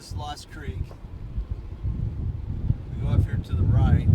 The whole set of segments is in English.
is Lost Creek. We go up here to the right.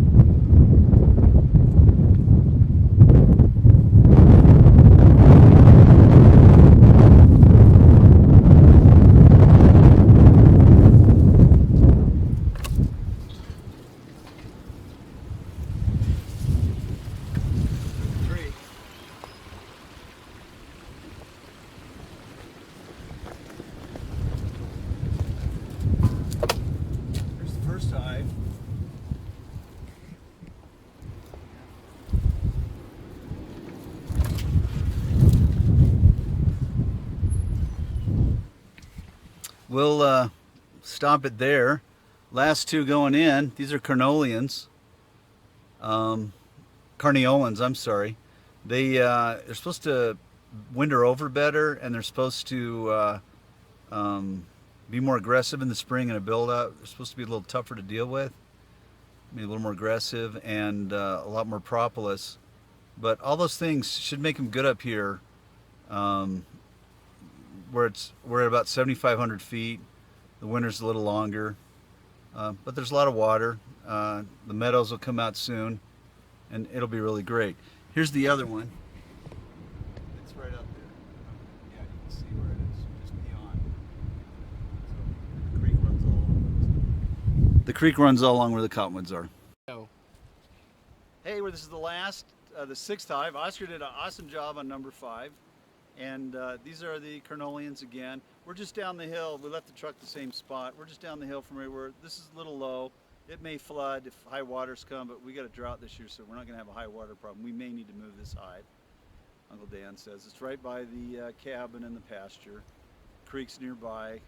We'll stop it there. Last two going in, these are carnelians. Carneolans, I'm sorry. They're supposed to winter over better, and they're supposed to be more aggressive in the spring in a build-up. They're supposed to be a little tougher to deal with, maybe a little more aggressive, and a lot more propolis. But all those things should make them good up here. We're at about 7,500 feet. The winter's a little longer, but there's a lot of water. The meadows will come out soon, and it'll be really great. Here's the other one. It's right up there. Yeah, you can see where it is, just beyond. So the creek runs all along. The creek runs all along where the cottonwoods are. Oh. Hey, this is the last, the sixth hive. Oscar did an awesome job on number 5. And these are the carnelians again. We're just down the hill. We left the truck the same spot. We're just down the hill from where we're. This is a little low. It may flood if high waters come, but we got a drought this year, so we're not going to have a high water problem. We may need to move this hive. Uncle Dan says it's right by the cabin and the pasture. Creek's nearby.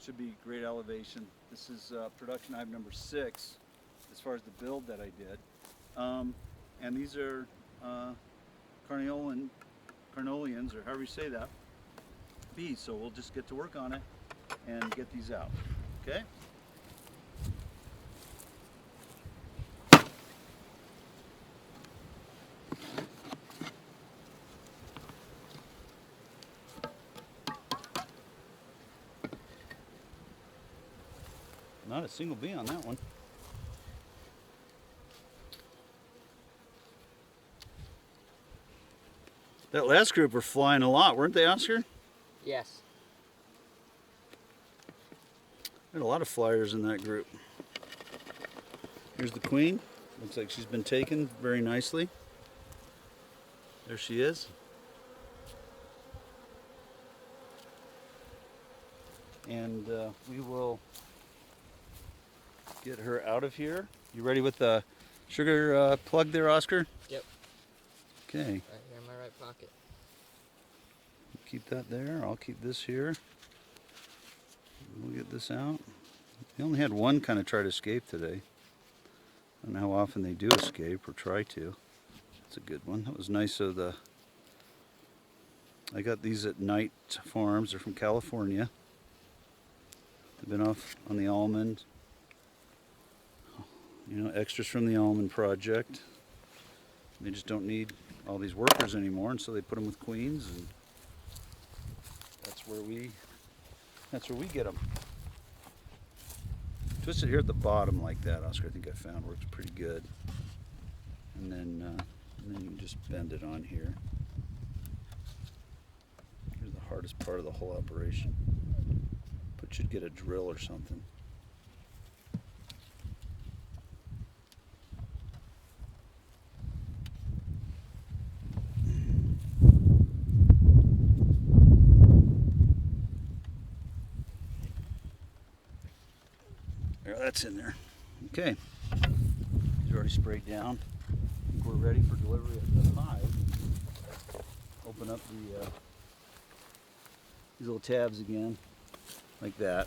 Should be great elevation. This is production hive number 6, as far as the build that I did. And these are carnelians, or however you say that, bees. So we'll just get to work on it and get these out. Okay? Not a single bee on that one. That last group were flying a lot, weren't they, Oscar? Yes. There are a lot of flyers in that group. Here's the queen. Looks like she's been taken very nicely. There she is. And we will get her out of here. You ready with the sugar plug there, Oscar? Yep. Okay. Right here in my right pocket. Keep that there. I'll keep this here. We'll get this out. We only had one kind of try to escape today. I don't know how often they do escape or try to. That's a good one. That was nice of the... I got these at Night Farms. They're from California. They've been off on the almond. You know, extras from the almond project. They just don't need all these workers anymore, and so they put them with queens, and that's where we get them. Twist it here at the bottom like that, Oscar. I think I found works pretty good. And then you can just bend it on here. Here's the hardest part of the whole operation. But you'd get a drill or something. That's in there. Okay. It's already sprayed down. I think we're ready for delivery of the hive. Open up the these little tabs again, like that.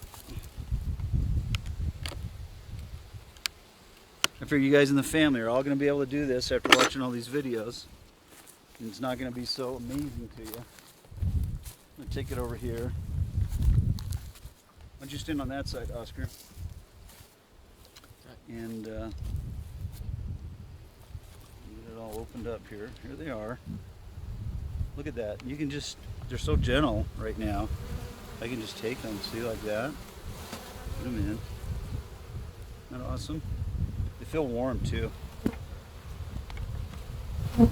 I figure you guys in the family are all going to be able to do this after watching all these videos. And it's not going to be so amazing to you. I'm going to take it over here. Why don't you stand on that side, Oscar? And get it all opened up here. Here they are. Look at that. You can just, they're so gentle right now. I can just take them, see, like that. Put them in. Isn't that awesome? They feel warm too. I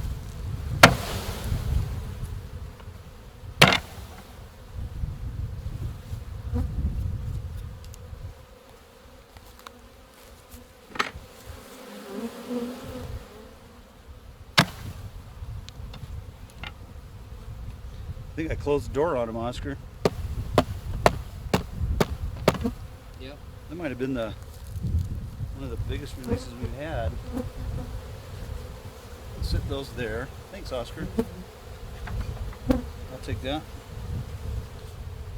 think I closed the door on him, Oscar. Yep. That might have been one of the biggest releases we've had. Sit those there. Thanks, Oscar. I'll take that.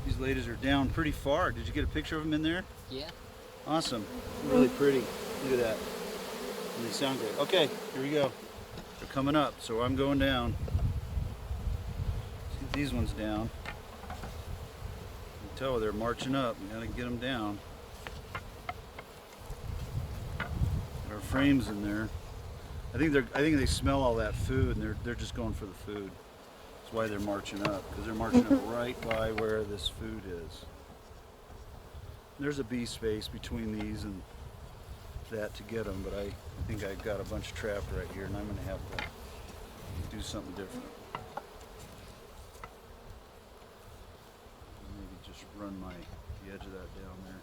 These ladies are down pretty far. Did you get a picture of them in there? Yeah. Awesome. Really pretty. Look at that. And they sound great. Okay, here we go. They're coming up, so I'm going down. See these ones down. You can tell they're marching up. We gotta get them down. There are frames in there. I think they smell all that food and they're just going for the food. That's why they're marching up, because they're marching up right by where this food is. There's a bee space between these and that to get them, but I think I've got a bunch trapped right here, and I'm going to have to do something different. Maybe just run the edge of that down there.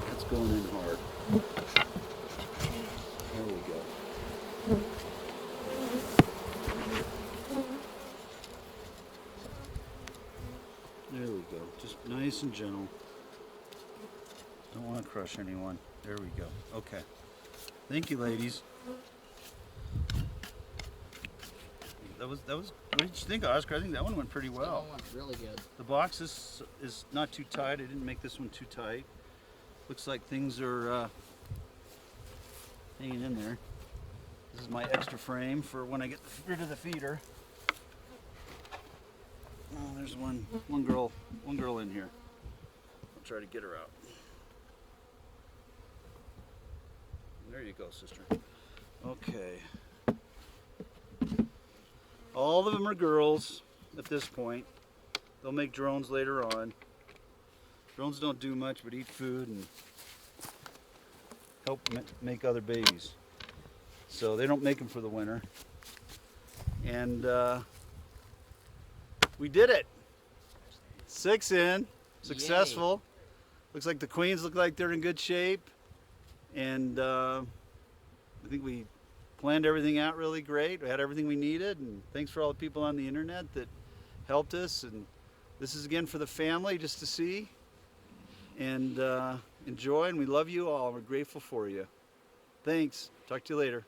That's going in hard. There we go. There we go. Just nice and gentle. Don't want to crush anyone. There we go. Okay. Thank you, ladies. That was. What did you think, Oscar? I think that one went pretty well. That one went really good. The box is not too tight. I didn't make this one too tight. Looks like things are hanging in there. This is my extra frame for when I get rid of the feeder. Oh, there's one girl in here. I'll try to get her out. There you go, sister. Okay. All of them are girls at this point. They'll make drones later on. Drones don't do much but eat food and help make other babies. So they don't make them for the winter. And we did it. 6 in, successful. Yay. Looks like the queens look like they're in good shape. And I think we planned everything out really great. We had everything we needed. And thanks for all the people on the internet that helped us. And this is again for the family just to see and enjoy. And we love you all. We're grateful for you. Thanks. Talk to you later.